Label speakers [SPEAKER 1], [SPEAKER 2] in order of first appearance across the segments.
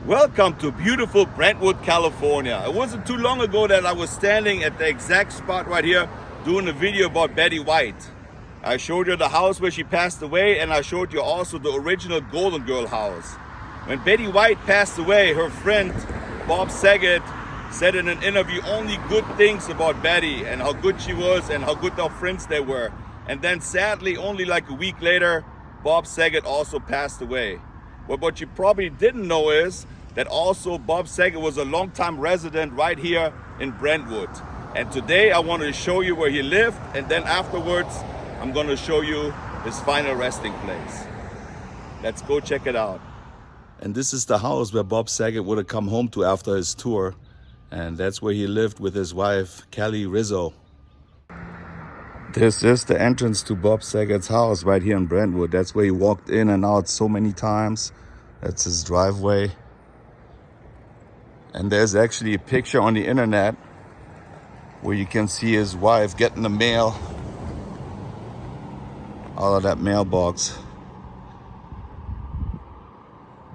[SPEAKER 1] Welcome to beautiful Brentwood, California. It wasn't too long ago that I was standing at the exact spot right here doing a video about Betty White. I showed you the house where she passed away, and I showed you also the original Golden Girl house. When Betty White passed away, her friend Bob Saget said in an interview only good things about Betty and how good she was and how good of friends they were. And then sadly, only like a week later, Bob Saget also passed away. But what you probably didn't know is that also Bob Saget was a longtime resident right here in Brentwood. And today I wanted to show you where he lived, and then afterwards I'm going to show you his final resting place. Let's go check it out. And this is the house where Bob Saget would have come home to after his tour. And that's where he lived with his wife, Kelly Rizzo. This is the entrance to Bob Saget's house right here in Brentwood. That's where he walked in and out so many times. That's his driveway. And there's actually a picture on the internet where you can see his wife getting the mail out of that mailbox.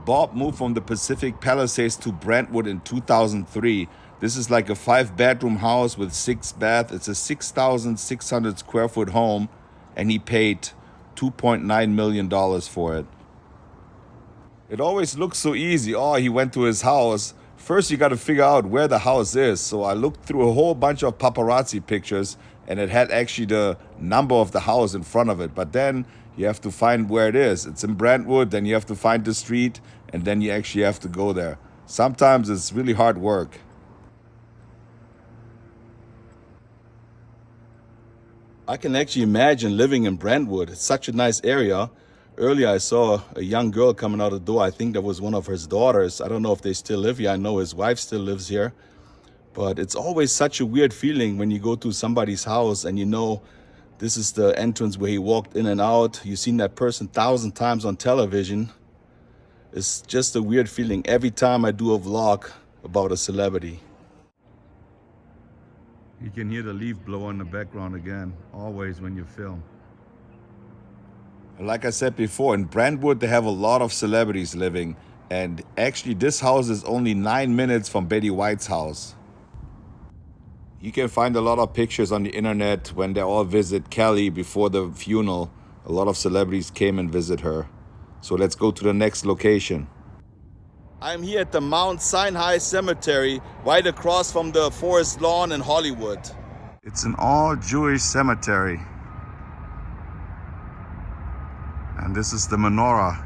[SPEAKER 1] Bob moved from the Pacific Palisades to Brentwood in 2003. This is like a 5-bedroom house with 6 baths. It's a 6,600 square foot home, and he paid $2.9 million for it. It always looks so easy. Oh, he went to his house. First, you got to figure out where the house is. So I looked through a whole bunch of paparazzi pictures, and it had actually the number of the house in front of it. But then you have to find where it is. It's in Brentwood, then you have to find the street, and then you actually have to go there. Sometimes it's really hard work. I can actually imagine living in Brentwood. It's such a nice area. Earlier I saw a young girl coming out the door. I think that was one of his daughters. I don't know if they still live here. I know his wife still lives here. But it's always such a weird feeling when you go to somebody's house and you know this is the entrance where he walked in and out. You've seen that person 1,000 times on television. It's just a weird feeling every time I do a vlog about a celebrity. You can hear the leaf blow in the background again, always when you film. Like I said before, in Brentwood, they have a lot of celebrities living. And actually, this house is only 9 minutes from Betty White's house. You can find a lot of pictures on the internet when they all visit Kelly before the funeral. A lot of celebrities came and visit her. So let's go to the next location. I'm here at the Mount Sinai Cemetery, right across from the Forest Lawn in Hollywood. It's an all-Jewish cemetery. And this is the menorah.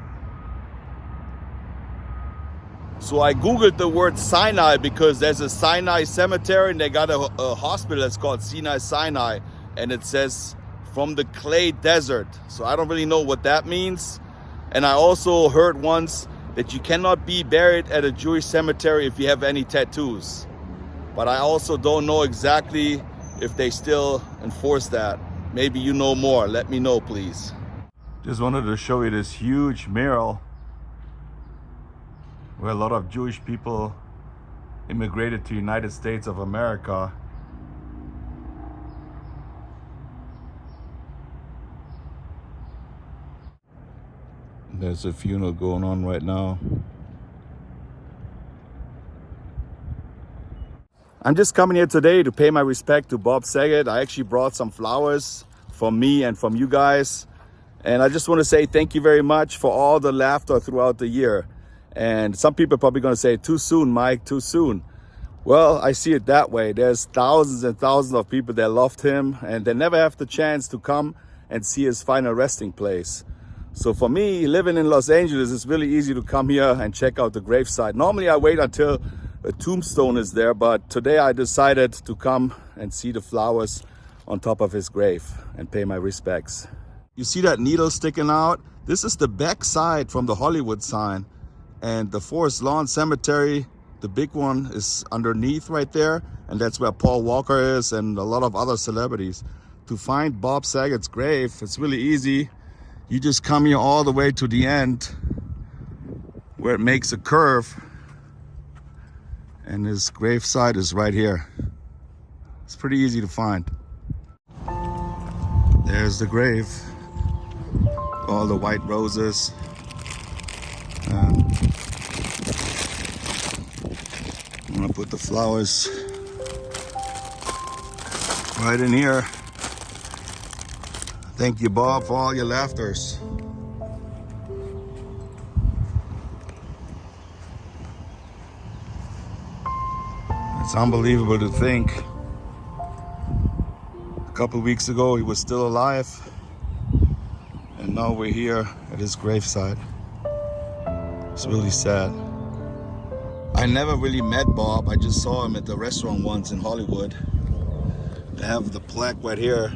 [SPEAKER 1] So I googled the word Sinai because there's a Sinai cemetery and they got a hospital that's called Sinai, and it says from the clay desert. So I don't really know what that means. And I also heard once that you cannot be buried at a Jewish cemetery if you have any tattoos. But I also don't know exactly if they still enforce that. Maybe you know more. Let me know, please. Just wanted to show you this huge mural where a lot of Jewish people immigrated to the United States of America. There's a funeral going on right now. I'm just coming here today to pay my respect to Bob Saget. I actually brought some flowers from me and from you guys. And I just want to say thank you very much for all the laughter throughout the year. And some people are probably going to say, too soon, Mike, too soon. Well, I see it that way. There's thousands and thousands of people that loved him, and they never have the chance to come and see his final resting place. So for me, living in Los Angeles, it's really easy to come here and check out the gravesite. Normally I wait until a tombstone is there, but today I decided to come and see the flowers on top of his grave and pay my respects. You see that needle sticking out? This is the back side from the Hollywood sign. And the Forest Lawn Cemetery, the big one, is underneath right there. And that's where Paul Walker is and a lot of other celebrities. To find Bob Saget's grave, it's really easy. You just come here all the way to the end where it makes a curve. And his grave site is right here. It's pretty easy to find. There's the grave. All the white roses. gonna put the flowers right in here. Thank you, Bob, for all your laughters. It's unbelievable to think a couple weeks ago he was still alive, and now we're here at his graveside. It's really sad. I never really met Bob. I just saw him at the restaurant once in Hollywood. They have the plaque right here.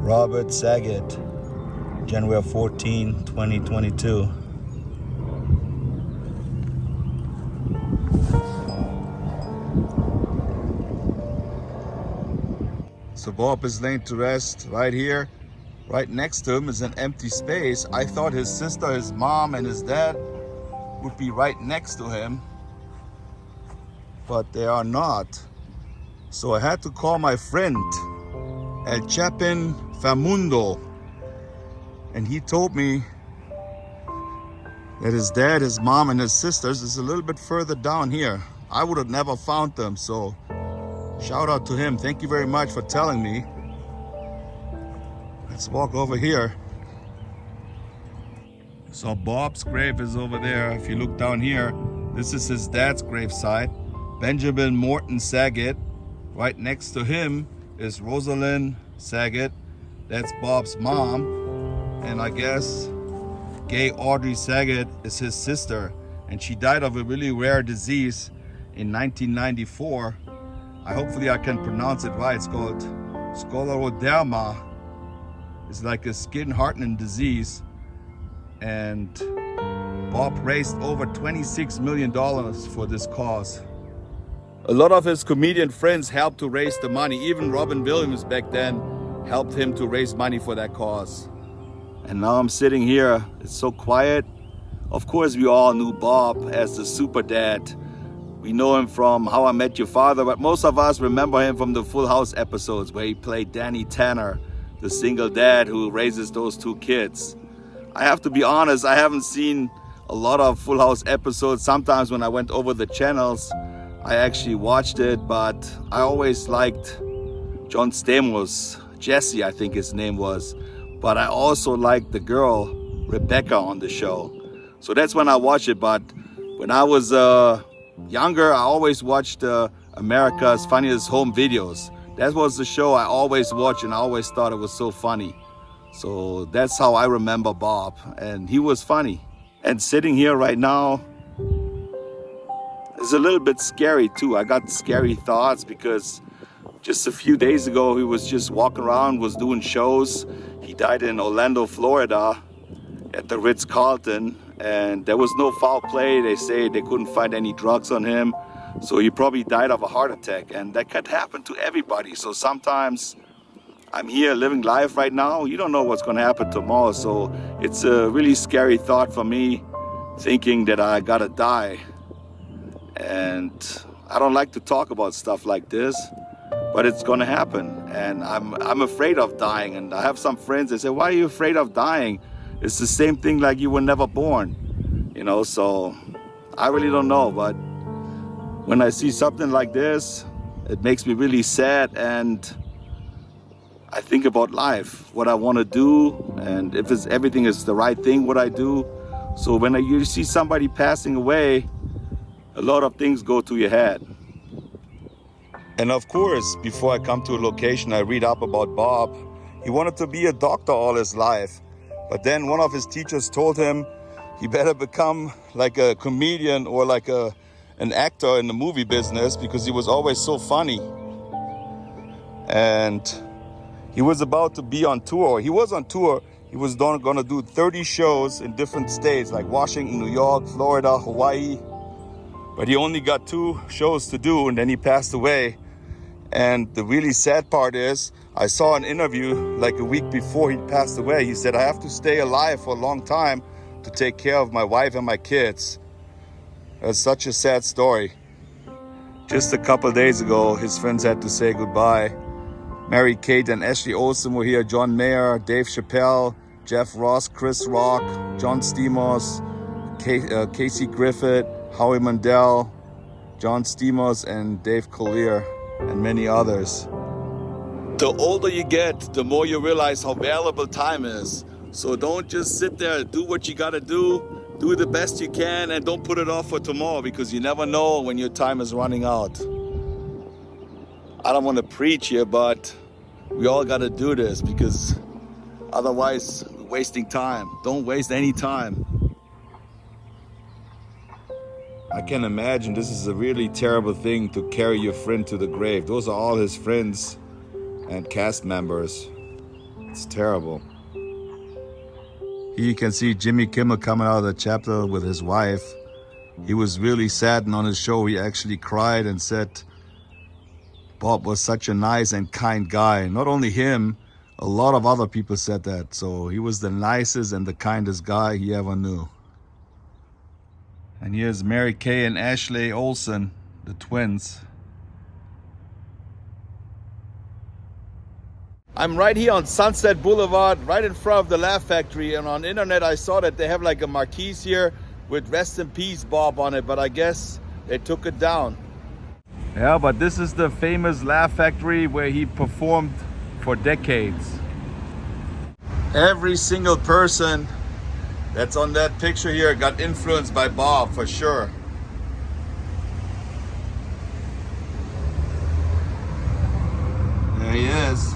[SPEAKER 1] Robert Saget, January 14, 2022. So Bob is laying to rest right here. Right next to him is an empty space. I thought his sister, his mom, and his dad would be right next to him, but they are not. So I had to call my friend El Chapin Famundo, and he told me that his dad, his mom, and his sisters is a little bit further down here. I would have never found them, so shout out to him. Thank you very much for telling me. Let's walk over here. So Bob's grave is over there. If you look down here, this is his dad's gravesite, Benjamin Morton Saget. Right next to him is Rosalind Saget. That's Bob's mom. And I guess Gay Audrey Saget is his sister. And she died of a really rare disease in 1994. Hopefully I can pronounce it right. It's called scleroderma. It's like a skin hardening disease. And Bob raised over $26 million for this cause. A lot of his comedian friends helped to raise the money. Even Robin Williams back then helped him to raise money for that cause. And now I'm sitting here. It's so quiet. Of course, we all knew Bob as the super dad. We know him from How I Met Your Father, but most of us remember him from the Full House episodes where he played Danny Tanner, the single dad who raises those two kids. I have to be honest, I haven't seen a lot of Full House episodes. Sometimes when I went over the channels, I actually watched it, but I always liked John Stamos, Jesse I think his name was. But I also liked the girl, Rebecca, on the show. So that's when I watched it, but when I was younger, I always watched America's Funniest Home Videos. That was the show I always watched, and I always thought it was so funny. So that's how I remember Bob, and he was funny. And sitting here right now is a little bit scary too. I got scary thoughts because just a few days ago he was just walking around, was doing shows. He died in Orlando, Florida at the Ritz-Carlton, and there was no foul play. They say they couldn't find any drugs on him. So he probably died of a heart attack, and that could happen to everybody. So sometimes I'm here living life right now. You don't know what's going to happen tomorrow. So it's a really scary thought for me, thinking that I gotta die. And I don't like to talk about stuff like this, but it's going to happen. And I'm afraid of dying. And I have some friends that say, why are you afraid of dying? It's the same thing like you were never born, you know. So I really don't know, but when I see something like this, it makes me really sad, and I think about life, what I want to do, and if everything is the right thing, what I do. So when you see somebody passing away, a lot of things go to your head. And of course, before I come to a location, I read up about Bob. He wanted to be a doctor all his life, but then one of his teachers told him he better become like a comedian or like an actor in the movie business, because he was always so funny. And he was about to be on tour. He was on tour. He was going to do 30 shows in different states like Washington, New York, Florida, Hawaii. But he only got 2 shows to do, and then he passed away. And the really sad part is, I saw an interview like a week before he passed away. He said, I have to stay alive for a long time to take care of my wife and my kids. It's such a sad story. Just a couple days ago, his friends had to say goodbye. Mary Kate and Ashley Olsen were here, John Mayer, Dave Chappelle, Jeff Ross, Chris Rock, John Stamos, Casey Griffith, Howie Mandel, John Stamos, and Dave Collier, and many others. The older you get, the more you realize how valuable time is. So don't just sit there, do what you gotta do the best you can, and don't put it off for tomorrow, because you never know when your time is running out. I don't want to preach here, but we all gotta do this, because otherwise we're wasting time. Don't waste any time. I can imagine this is a really terrible thing, to carry your friend to the grave. Those are all his friends and cast members. It's terrible. Here you can see Jimmy Kimmel coming out of the chapel with his wife. He was really sad, and on his show he actually cried and said Bob was such a nice and kind guy. Not only him, a lot of other people said that. So he was the nicest and the kindest guy he ever knew. And here's Mary Kay and Ashley Olsen, the twins. I'm right here on Sunset Boulevard, right in front of the Laugh Factory, and on the internet I saw that they have like a marquise here with "Rest in Peace Bob" on it, but I guess they took it down. Yeah, but this is the famous Laugh Factory where he performed for decades. Every single person that's on that picture here got influenced by Bob, for sure. There he is.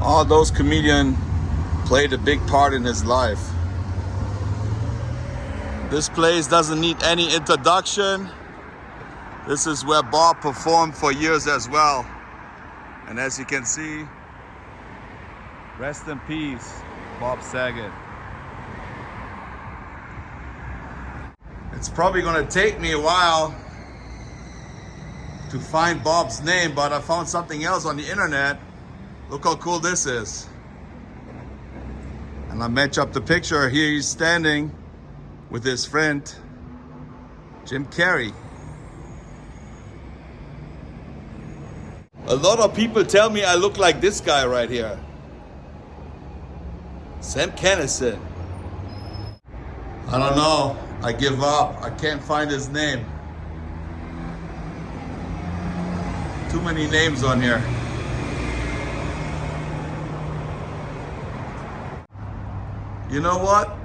[SPEAKER 1] All those comedians played a big part in his life. This place doesn't need any introduction. This is where Bob performed for years as well. And as you can see, rest in peace, Bob Saget. It's probably gonna take me a while to find Bob's name, but I found something else on the internet. Look how cool this is. And I match up the picture. Here he's standing with his friend, Jim Carrey. A lot of people tell me I look like this guy right here. Sam Kinison. I don't know. I give up. I can't find his name. Too many names on here. You know what?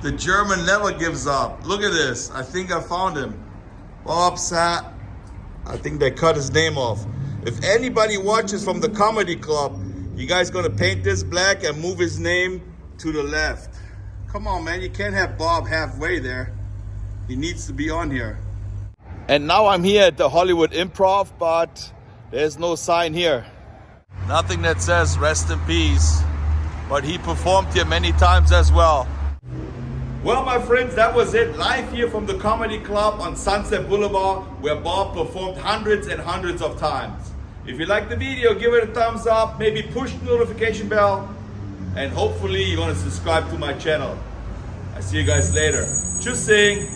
[SPEAKER 1] The German never gives up. Look at this. I think I found him. Bob Saget. I think they cut his name off. If anybody watches from the comedy club, you guys gonna paint this black and move his name to the left. Come on, man. You can't have Bob halfway there. He needs to be on here. And now I'm here at the Hollywood Improv, but there's no sign here. Nothing that says rest in peace. But he performed here many times as well. Well, my friends, that was it. Live here from the Comedy Club on Sunset Boulevard, where Bob performed hundreds and hundreds of times. If you like the video, give it a thumbs up, maybe push the notification bell, and hopefully you're gonna subscribe to my channel. I see you guys later. Tschüssing!